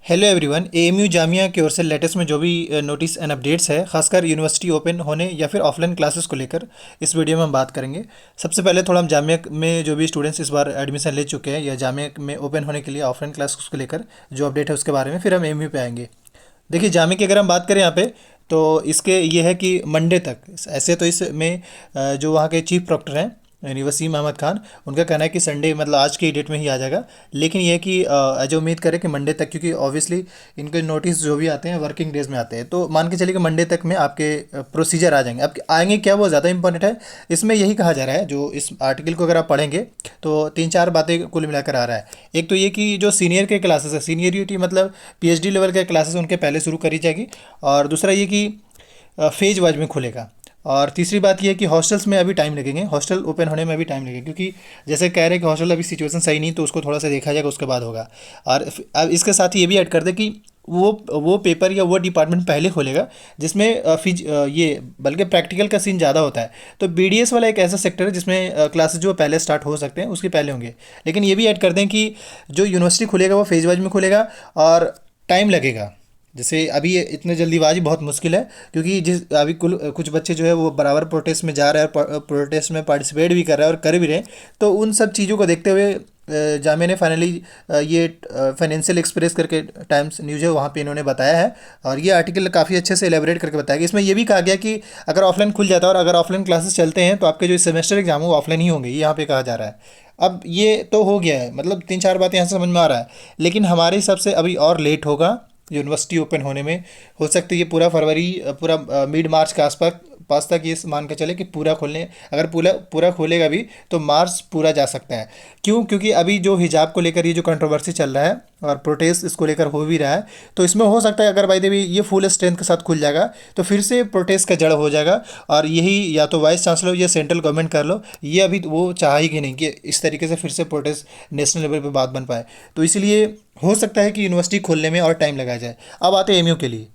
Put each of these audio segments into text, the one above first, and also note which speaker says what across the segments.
Speaker 1: Hello everyone. AMU Jamia की ओर से latest में जो भी नोटिस एंड अपडेट्स है, खासकर यूनिवर्सिटी ओपन होने या फिर ऑफलाइन क्लासेस को लेकर इस वीडियो में हम बात करेंगे। सबसे पहले थोड़ा हम जामिया में जो भी स्टूडेंट्स इस बार एडमिशन ले चुके हैं या जामिया में ओपन होने के लिए ऑफलाइन क्लासेस को लेकर जो अपडेट है उसके बारे में, फिर हम एएमयू पे आएंगे। देखिए, जामिया की अगर हम बात करें यहाँ पे, तो इसके ये है कि मंडे तक, ऐसे तो इसमें जो वहाँ के चीफ प्रॉक्टर हैं यानी वसीम अहमद खान, उनका कहना है कि संडे मतलब आज की डेट में ही आ जाएगा। लेकिन ये है कि जो उम्मीद करें कि मंडे तक, क्योंकि ऑब्वियसली इनके नोटिस जो भी आते हैं वर्किंग डेज में आते हैं, तो मान के चलिए कि मंडे तक में आपके प्रोसीजर आ जाएंगे। अब आएंगे क्या, वो ज़्यादा इंपॉर्टेंट है। इसमें यही कहा जा रहा है, जो इस आर्टिकल को अगर आप पढ़ेंगे तो तीन चार बातें कुल मिलाकर आ रहा है। एक तो ये कि जो सीनियर के क्लासेस है, सीनियरिटी मतलब पीएचडी लेवल के क्लासेस उनके पहले शुरू करी जाएगी। और दूसरा ये कि फेज वाइज में खुलेगा। और तीसरी बात यह है कि हॉस्टल्स में अभी टाइम लगेंगे, हॉस्टल ओपन होने में अभी टाइम लगेगा, क्योंकि जैसे कह रहे हैं कि हॉस्टल अभी सिचुएशन सही नहीं, तो उसको थोड़ा सा देखा जाएगा, उसके बाद होगा। और अब इसके साथ ही ये भी ऐड कर दे कि वो पेपर या वो डिपार्टमेंट पहले खोलेगा जिसमें ये बल्कि प्रैक्टिकल का सीन ज़्यादा होता है। तो बीडीएस वाला एक ऐसा सेक्टर है जिसमें क्लासेस जो पहले स्टार्ट हो सकते हैं उसके पहले होंगे। लेकिन ये भी ऐड कर दें कि जो यूनिवर्सिटी खुलेगा वो फेज वाइज में खुलेगा और टाइम लगेगा। जैसे अभी ये इतने जल्दीबाजी बहुत मुश्किल है, क्योंकि जिस अभी कुछ बच्चे जो है वो बराबर प्रोटेस्ट में जा रहे हैं और प्रोटेस्ट में पार्टिसिपेट भी कर रहे हैं और कर भी रहे हैं। तो उन सब चीज़ों को देखते हुए जामिया ने फाइनली ये फाइनेंशियल एक्सप्रेस करके टाइम्स न्यूज़ है वहाँ पे इन्होंने बताया है। और ये आर्टिकल काफ़ी अच्छे से एलेबरेट करके बताया कि इसमें ये भी कहा गया कि अगर ऑफलाइन खुल जाता है और अगर ऑफलाइन क्लासेस चलते हैं तो आपके जो सेमेस्टर एग्जाम है वो ऑफलाइन ही होंगे, ये यहाँ पे कहा जा रहा है। अब ये तो हो गया है, मतलब तीन चार बातें यहाँ से समझ में आ रहा है। लेकिन हमारे हिसाब से अभी और लेट होगा यूनिवर्सिटी ओपन होने में। हो सकता है ये पूरा फरवरी, पूरा मिड मार्च के आसपास पास तक ये मान के चले कि पूरा खोलने, अगर पूरा पूरा खोलेगा भी तो मार्च पूरा जा सकता है। क्यों? क्योंकि अभी जो हिजाब को लेकर ये जो कंट्रोवर्सी चल रहा है और प्रोटेस्ट इसको लेकर हो भी रहा है, तो इसमें हो सकता है अगर भाई देवी ये फुल स्ट्रेंथ के साथ खुल जाएगा तो फिर से प्रोटेस्ट का जड़ हो जाएगा। और यही या तो वाइस चांसलर या सेंट्रल गवर्नमेंट कर लो, ये अभी वो चाह ही कि नहीं कि इस तरीके से फिर से प्रोटेस्ट नेशनल लेवल पे बात बन पाए। तो इसलिए हो सकता है कि यूनिवर्सिटी खोलने में और टाइम लगाया जाए। अब आते हैं एमयू के लिए।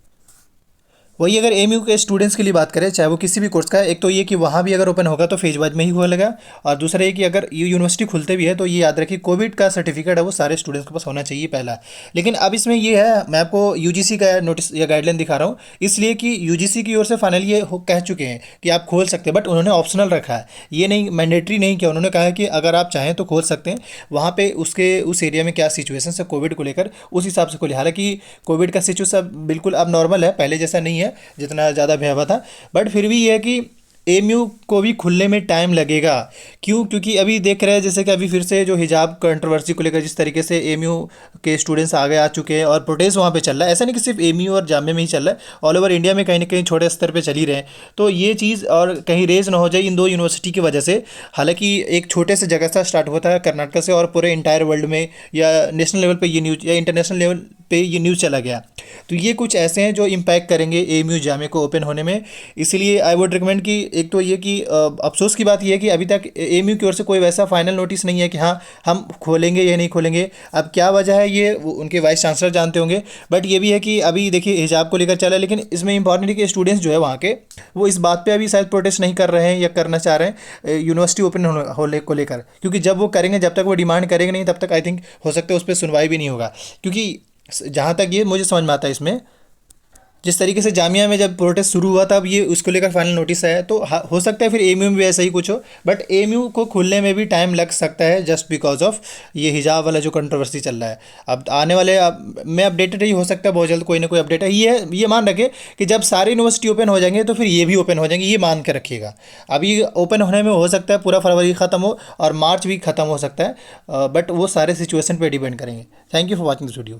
Speaker 1: वही अगर एमयू के स्टूडेंट्स के लिए बात करें, चाहे वो किसी भी कोर्स का है, एक तो ये कि वहाँ भी अगर ओपन होगा तो फेज वाइज में ही खोलेगा। और दूसरा ये कि अगर ये यूनिवर्सिटी खुलते भी है तो ये याद रखिए कोविड का सर्टिफिकेट है वो सारे स्टूडेंट्स के पास होना चाहिए पहला। लेकिन अब इसमें ये है, मैं आपको यूजीसी का नोटिस या गाइडलाइन दिखा रहा हूँ, इसलिए कि यूजीसी की ओर से फाइनली ये कह चुके हैं कि आप खोल सकते हैं, बट उन्होंने ऑप्शनल रखा है, ये नहीं मैंडेटरी नहीं किया। उन्होंने कहा है कि अगर आप चाहें तो खोल सकते हैं, वहाँ पे उसके उस एरिया में क्या सिचुएशन है कोविड को लेकर उस हिसाब से खोले। हालांकि कोविड का सिचुएशन बिल्कुल अब नॉर्मल है, पहले जैसा नहीं है जितना ज़्यादा भयावह था। बट फिर भी ये है कि एमयू को भी खुलने में टाइम लगेगा। क्यों? क्योंकि अभी देख रहे हैं जैसे कि अभी फिर से जो हिजाब कंट्रोवर्सी को लेकर जिस तरीके से एमयू के स्टूडेंट्स आगे आ चुके हैं और प्रोटेस्ट वहाँ पे चल रहा है। ऐसा नहीं कि सिर्फ एमयू और जामिया में ही चल रहा है, ऑल ओवर इंडिया में कहीं ना कहीं छोटे स्तर पे चल ही रहे हैं। तो ये चीज़ और कहीं रेज ना हो जाए इन दो यूनिवर्सिटी की वजह से। हालांकि एक छोटे से जगह से स्टार्ट होता है कर्नाटक से, और पूरे इंटायर वर्ल्ड में या नेशनल लेवल पे ये न्यूज़ या इंटरनेशनल लेवल पे ये न्यूज़ चला गया। तो ये कुछ ऐसे हैं जो इम्पैक्ट करेंगे एमयू जामिया को ओपन होने में। इसीलिए आई वुड रिकमेंड कि एक तो ये कि अफसोस की बात यह है कि अभी तक एमयू की ओर से कोई वैसा फाइनल नोटिस नहीं है कि हाँ हम खोलेंगे या नहीं खोलेंगे। अब क्या वजह है ये उनके वाइस चांसलर जानते होंगे। बट ये भी है कि अभी देखिए हिजाब को लेकर चला है, लेकिन इसमें इंपॉर्टेंट है कि स्टूडेंट्स जो है वहाँ के वो इस बात पे अभी शायद प्रोटेस्ट नहीं कर रहे हैं या करना चाह रहे हैं यूनिवर्सिटी ओपन होने को लेकर। क्योंकि जब वो करेंगे, जब तक वो डिमांड करेंगे नहीं, तब तक आई थिंक हो सकता है उस पर सुनवाई भी नहीं होगा। क्योंकि जहाँ तक ये मुझे समझ में आता है, इसमें जिस तरीके से जामिया में जब प्रोटेस्ट शुरू हुआ तब ये उसको लेकर फाइनल नोटिस आया, तो हो सकता है फिर एमयू में भी ऐसा ही कुछ हो। बट एमयू को खुलने में भी टाइम लग सकता है जस्ट बिकॉज ऑफ ये हिजाब वाला जो कंट्रोवर्सी चल रहा है। अब आने वाले मैं अपडेटेड ही हो सकता है, बहुत जल्द कोई ना कोई अपडेट है। ये मान रखे कि जब सारी यूनिवर्सिटी ओपन हो जाएंगे तो फिर ये भी ओपन हो जाएंगे, ये मान के रखिएगा। अभी ओपन होने में हो सकता है पूरा फरवरी ख़त्म हो और मार्च भी ख़त्म हो सकता है, बट वो सारे सिचुएशन पर डिपेंड करेंगे। Thank you for watching this video.